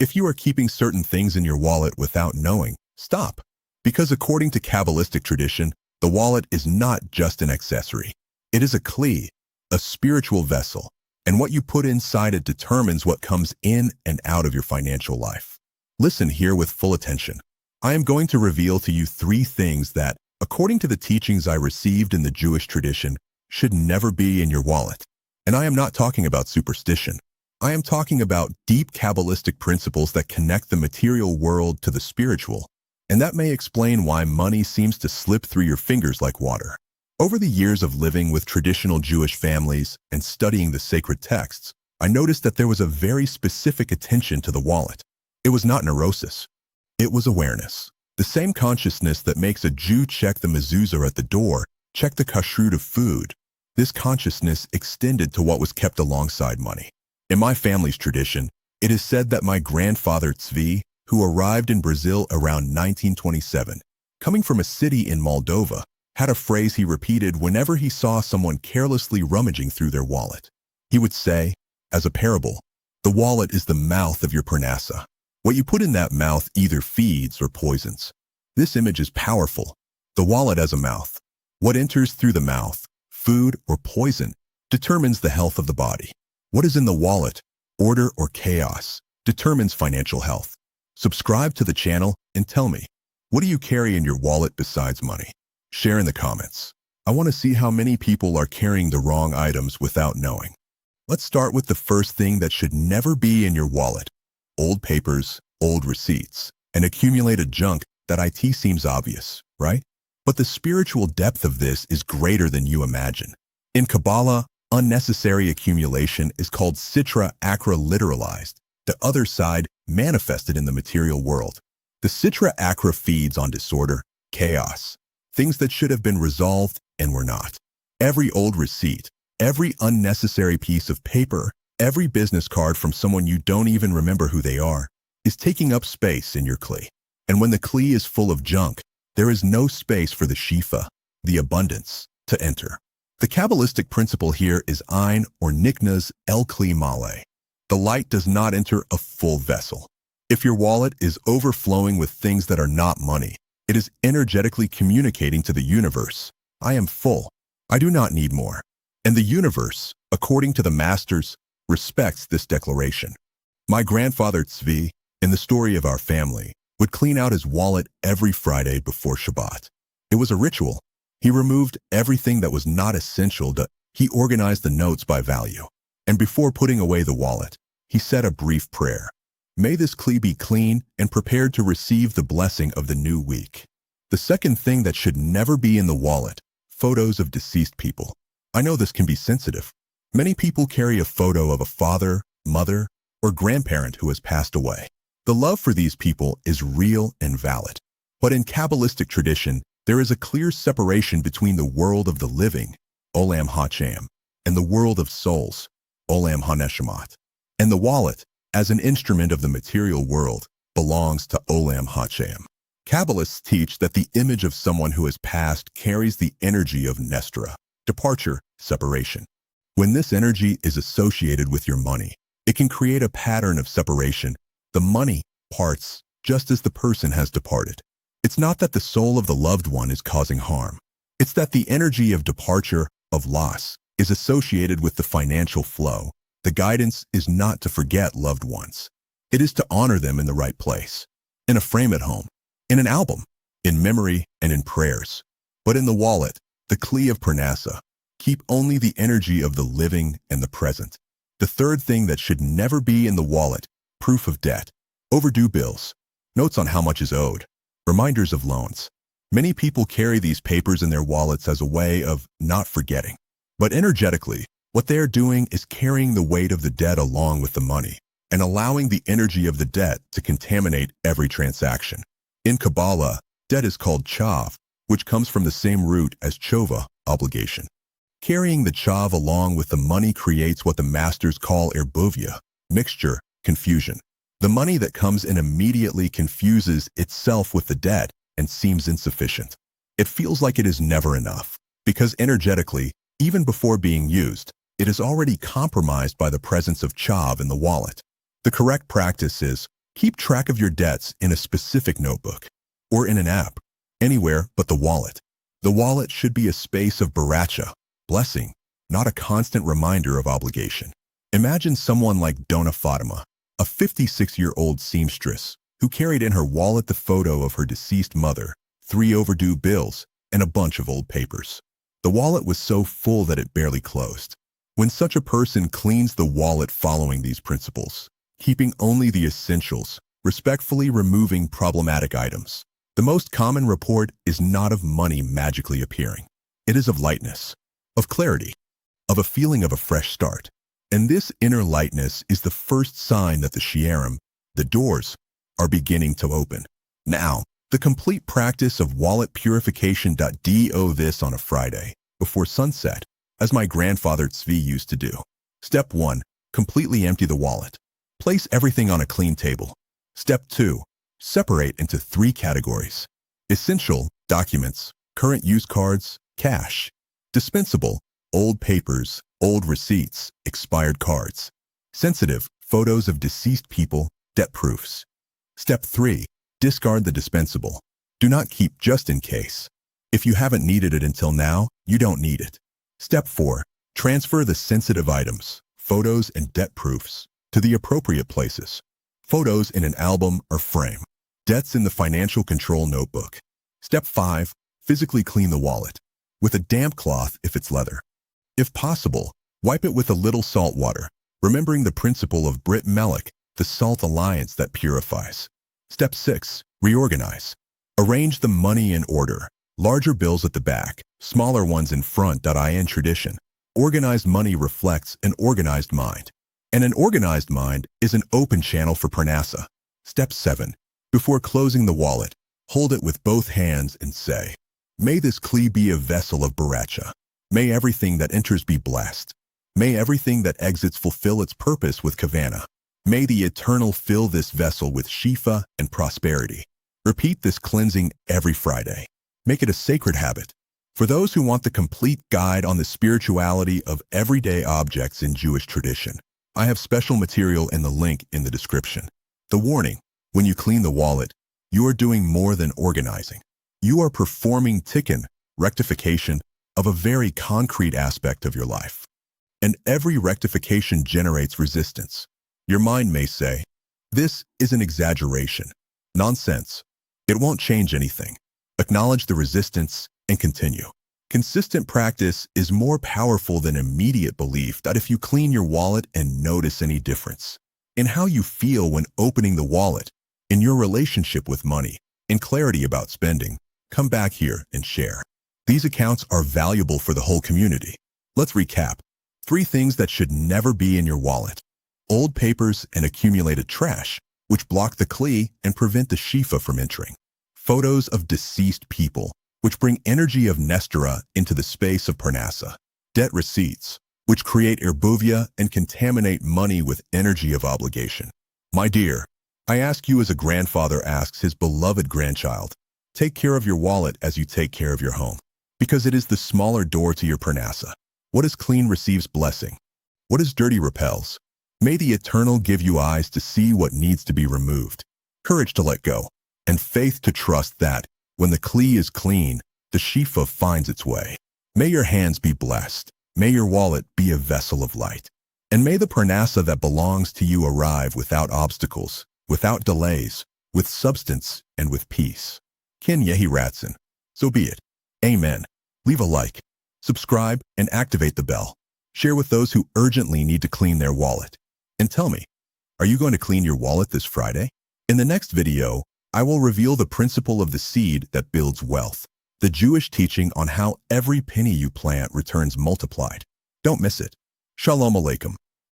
If you are keeping certain things in your wallet without knowing, stop. Because according to Kabbalistic tradition, the wallet is not just an accessory. It is a kli, a spiritual vessel, and what you put inside it determines what comes in and out of your financial life. Listen here with full attention. I am going to reveal to you 3 things that, according to the teachings I received in the Jewish tradition, should never be in your wallet. And I am not talking about superstition. I am talking about deep Kabbalistic principles that connect the material world to the spiritual, and that may explain why money seems to slip through your fingers like water. Over the years of living with traditional Jewish families and studying the sacred texts, I noticed that there was a very specific attention to the wallet. It was not neurosis. It was awareness. The same consciousness that makes a Jew check the mezuzah at the door, check the kashrut of food. This consciousness extended to what was kept alongside money. In my family's tradition, it is said that my grandfather Tzvi, who arrived in Brazil around 1927, coming from a city in Moldova, had a phrase he repeated whenever he saw someone carelessly rummaging through their wallet. He would say, as a parable, "The wallet is the mouth of your parnasa. What you put in that mouth either feeds or poisons." This image is powerful. The wallet as a mouth. What enters through the mouth, food or poison, determines the health of the body. What is in the wallet, order or chaos, determines financial health. Subscribe to the channel and tell me, what do you carry in your wallet besides money? Share in the comments. I want to see how many people are carrying the wrong items without knowing. Let's start with the first thing that should never be in your wallet. Old papers, old receipts, and accumulated junk. That IT seems obvious, right? But the spiritual depth of this is greater than you imagine. In Kabbalah, unnecessary accumulation is called sitra achra literalized, the other side manifested in the material world. The sitra achra feeds on disorder, chaos, things that should have been resolved and were not. Every old receipt, every unnecessary piece of paper, every business card from someone you don't even remember who they are, is taking up space in your kli. And when the kli is full of junk, there is no space for the shifa, the abundance, to enter. The Kabbalistic principle here is ein or niknaz el kli male. The light does not enter a full vessel. If your wallet is overflowing with things that are not money, it is energetically communicating to the universe, I am full. I do not need more. And the universe, according to the masters, respects this declaration. My grandfather Tzvi, in the story of our family, would clean out his wallet every Friday before Shabbat. It was a ritual. He removed everything that was not essential. He organized the notes by value. And before putting away the wallet, he said a brief prayer. May this kli be clean and prepared to receive the blessing of the new week. The second thing that should never be in the wallet, photos of deceased people. I know this can be sensitive. Many people carry a photo of a father, mother, or grandparent who has passed away. The love for these people is real and valid. But in Kabbalistic tradition, there is a clear separation between the world of the living, Olam HaChem, and the world of souls, Olam HaNeshamot. And the wallet, as an instrument of the material world, belongs to Olam HaChem. Kabbalists teach that the image of someone who has passed carries the energy of Nestra, departure, separation. When this energy is associated with your money, it can create a pattern of separation. The money parts just as the person has departed. It's not that the soul of the loved one is causing harm. It's that the energy of departure, of loss, is associated with the financial flow. The guidance is not to forget loved ones. It is to honor them in the right place, in a frame at home, in an album, in memory and in prayers. But in the wallet, the kli of parnasa, keep only the energy of the living and the present. The third thing that should never be in the wallet, proof of debt, overdue bills, notes on how much is owed, reminders of loans. Many people carry these papers in their wallets as a way of not forgetting. But energetically, what they are doing is carrying the weight of the debt along with the money and allowing the energy of the debt to contaminate every transaction. In Kabbalah, debt is called chav, which comes from the same root as chova, obligation. Carrying the chav along with the money creates what the masters call erbuvia, mixture, confusion. The money that comes in immediately confuses itself with the debt and seems insufficient. It feels like it is never enough, because energetically, even before being used, it is already compromised by the presence of chav in the wallet. The correct practice is Keep track of your debts in a specific notebook or in an app, anywhere but the wallet. The wallet should be a space of baracha, blessing, not a constant reminder of obligation. Imagine someone like Dona Fatima, a 56-year-old seamstress who carried in her wallet the photo of her deceased mother, 3 overdue bills, and a bunch of old papers. The wallet was so full that it barely closed. When such a person cleans the wallet following these principles, keeping only the essentials, respectfully removing problematic items, the most common report is not of money magically appearing. It is of lightness, of clarity, of a feeling of a fresh start. And this inner lightness is the first sign that the shi'arim, the doors, are beginning to open. Now, the complete practice of wallet purification. Do this on a Friday, before sunset, as my grandfather Tzvi used to do. Step 1. Completely empty the wallet. Place everything on a clean table. Step 2. Separate into 3 categories. Essential, documents, current use cards, cash. Dispensable, old papers, old receipts, expired cards. Sensitive, photos of deceased people, debt proofs. Step 3. Discard the dispensable. Do not keep just in case. If you haven't needed it until now, you don't need it. Step 4. Transfer the sensitive items, photos and debt proofs, to the appropriate places. Photos in an album or frame. Debts in the financial control notebook. Step 5. Physically clean the wallet. With a damp cloth if it's leather. If possible, wipe it with a little salt water, remembering the principle of Brit Melech, the salt alliance that purifies. Step 6. Reorganize. Arrange the money in order. Larger bills at the back, smaller ones in front. In tradition, organized money reflects an organized mind. And an organized mind is an open channel for parnasa. Step 7. Before closing the wallet, hold it with both hands and say, "May this kli be a vessel of baracha. May everything that enters be blessed. May everything that exits fulfill its purpose with kavana. May the Eternal fill this vessel with shifa and prosperity." Repeat this cleansing every Friday. Make it a sacred habit. For those who want the complete guide on the spirituality of everyday objects in Jewish tradition, I have special material in the link in the description. The warning: when you clean the wallet, you are doing more than organizing. You are performing tikkun, rectification, of a very concrete aspect of your life. And every rectification generates resistance. Your mind may say, "This is an exaggeration. Nonsense. It won't change anything." Acknowledge the resistance and continue. Consistent practice is more powerful than immediate belief. That if you clean your wallet and notice any difference in how you feel when opening the wallet, in your relationship with money, in clarity about spending, come back here and share. These accounts are valuable for the whole community. Let's recap. 3 things that should never be in your wallet. Old papers and accumulated trash, which block the kli and prevent the shifa from entering. Photos of deceased people, which bring energy of Nestera into the space of parnasa. Debt receipts, which create erbuvia and contaminate money with energy of obligation. My dear, I ask you as a grandfather asks his beloved grandchild, take care of your wallet as you take care of your home, because it is the smaller door to your parnasa. What is clean receives blessing. What is dirty repels. May the Eternal give you eyes to see what needs to be removed, courage to let go, and faith to trust that, when the kli is clean, the shifa finds its way. May your hands be blessed. May your wallet be a vessel of light. And may the parnasa that belongs to you arrive without obstacles, without delays, with substance and with peace. Ken Yehi Ratson. So be it. Amen. Leave a like, subscribe, and activate the bell. Share with those who urgently need to clean their wallet. And tell me, are you going to clean your wallet this Friday? In the next video, I will reveal the principle of the seed that builds wealth, the Jewish teaching on how every penny you plant returns multiplied. Don't miss it. Shalom Aleichem.